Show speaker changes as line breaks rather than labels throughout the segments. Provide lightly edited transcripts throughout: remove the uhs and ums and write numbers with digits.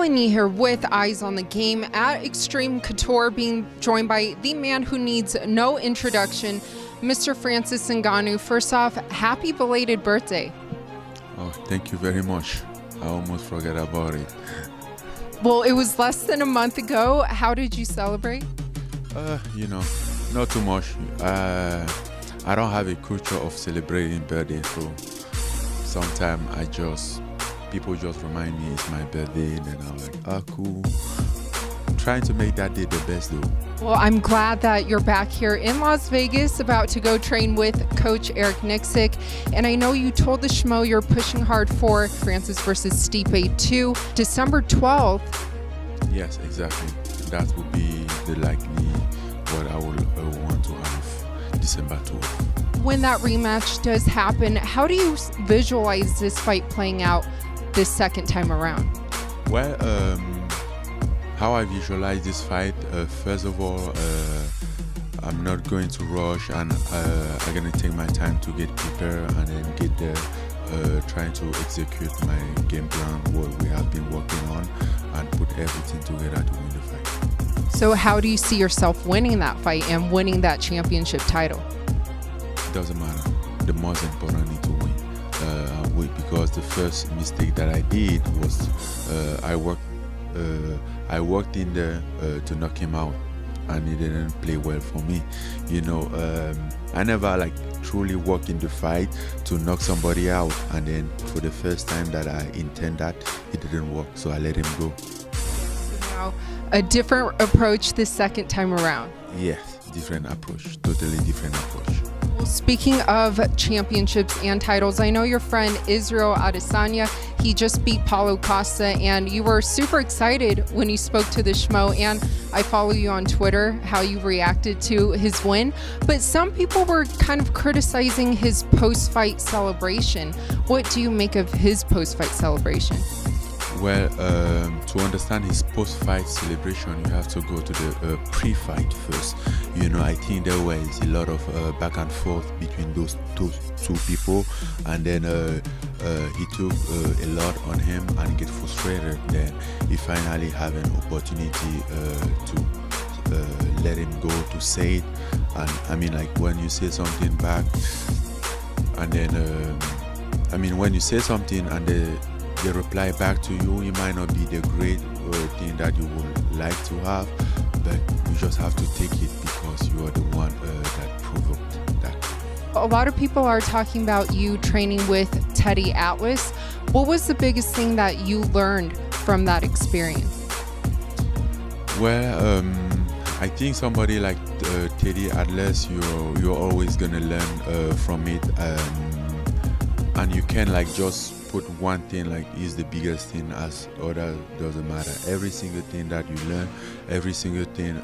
Joining me here with Eyes on the Game at Extreme Couture, being joined by the man who needs no introduction, Mr. Francis Ngannou. First off, happy belated birthday.
Oh, thank you very much. I almost forgot about it.
Well, it was less than a month ago. How did you celebrate?
Not too much. I don't have a culture of celebrating birthday, so sometimes people just remind me it's my birthday, and then I'm like, cool. I'm trying to make that day the best though.
Well, I'm glad that you're back here in Las Vegas, about to go train with Coach Eric Nixick. And I know you told the Schmo you're pushing hard for Francis versus Stipe 2, December 12th.
Yes, exactly. That would be the likely what I would want to have December 12th.
When that rematch does happen, how do you visualize this fight playing out this second time around?
Well, how I visualize this fight, first of all, I'm not going to rush, and I'm going to take my time to get prepared and then get there, trying to execute my game plan, what we have been working on, and put everything together to win the fight.
So how do you see yourself winning that fight and winning that championship title?
Doesn't matter. The most important is to win. Because the first mistake that I did was I worked in there to knock him out, and he didn't play well for me. I never truly worked in the fight to knock somebody out, and then for the first time that I intend that, it didn't work, so I let him go.
Now, a different approach the second time around.
Yes, different approach, totally different approach.
Well, speaking of championships and titles, I know your friend Israel Adesanya, he just beat Paulo Costa, and you were super excited when you spoke to the Schmo, and I follow you on Twitter, how you reacted to his win. But some people were kind of criticizing his post-fight celebration. What do you make of his post-fight celebration?
Well, to understand his post-fight celebration, you have to go to the pre-fight first. I think there was a lot of back and forth between those two people, and then he took a lot on him and get frustrated. Then he finally have an opportunity to let him go, to say it. And I mean, when you say something back, and then when you say something and they reply back to you, it might not be the great thing that you would like to have, but you just have to take it because you are the one that provoked that.
A lot of people are talking about you training with Teddy Atlas. What was the biggest thing that you learned from that experience?
Well, I think somebody like Teddy Atlas, you're always gonna learn from it, and you can just put one thing is the biggest thing as other doesn't matter. Every single thing that you learn, every single thing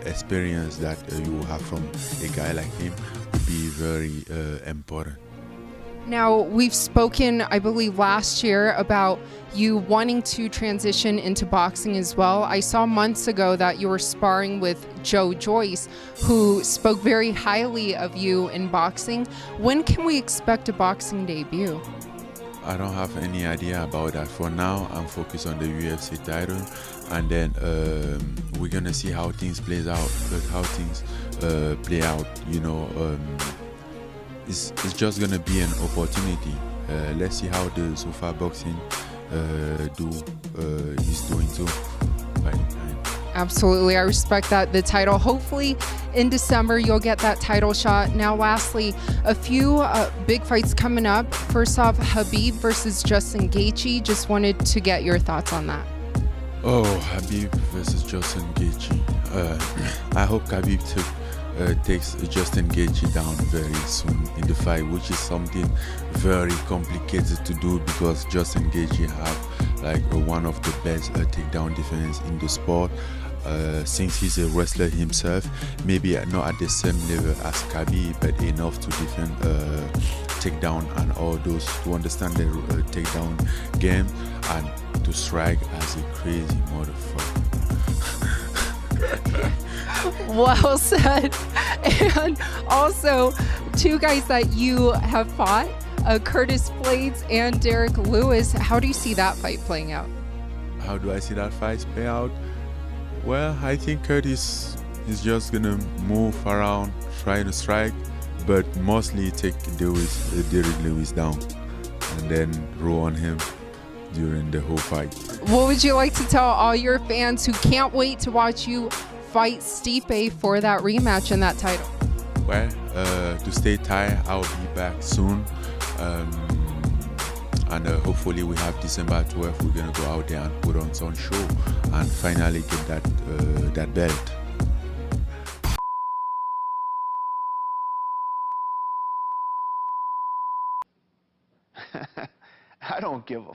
experience that you will have from a guy like him would be very important.
Now, we've spoken, I believe, last year about you wanting to transition into boxing as well. I saw months ago that you were sparring with Joe Joyce, who spoke very highly of you in boxing. When can we expect a boxing debut?
I don't have any idea about that. For now, I'm focused on the UFC title, and then we're gonna see how things play out. It's just gonna be an opportunity. Let's see how the Sofa boxing is doing too. By the time.
Absolutely, I respect that. The title, hopefully in December, you'll get that title shot. Now, lastly, a few big fights coming up. First off, Habib versus Justin Gaichi. Just wanted to get your thoughts on that.
Oh, Habib versus Justin Gaichi. I hope Habib takes Justin Gaichi down very soon in the fight, which is something very complicated to do because Justin Gaichi have one of the best takedown defense in the sport. Since he's a wrestler himself, maybe not at the same level as Habib, but enough to defend takedown and all those, to understand the takedown game and to strike as a crazy motherfucker.
Well said. And also, two guys that you have fought, Curtis Blades and Derek Lewis. How do you see that fight playing out?
how do I see that fight play out? Well, I think Curtis is just gonna move around, try to strike, but mostly take Derrick Lewis down and then roll on him during the whole fight.
What would you like to tell all your fans who can't wait to watch you fight Stipe for that rematch and that title?
Well, to stay tight, I'll be back soon. And hopefully we have December 12th. We're gonna go out there and put on some show and finally get that belt.
I don't give a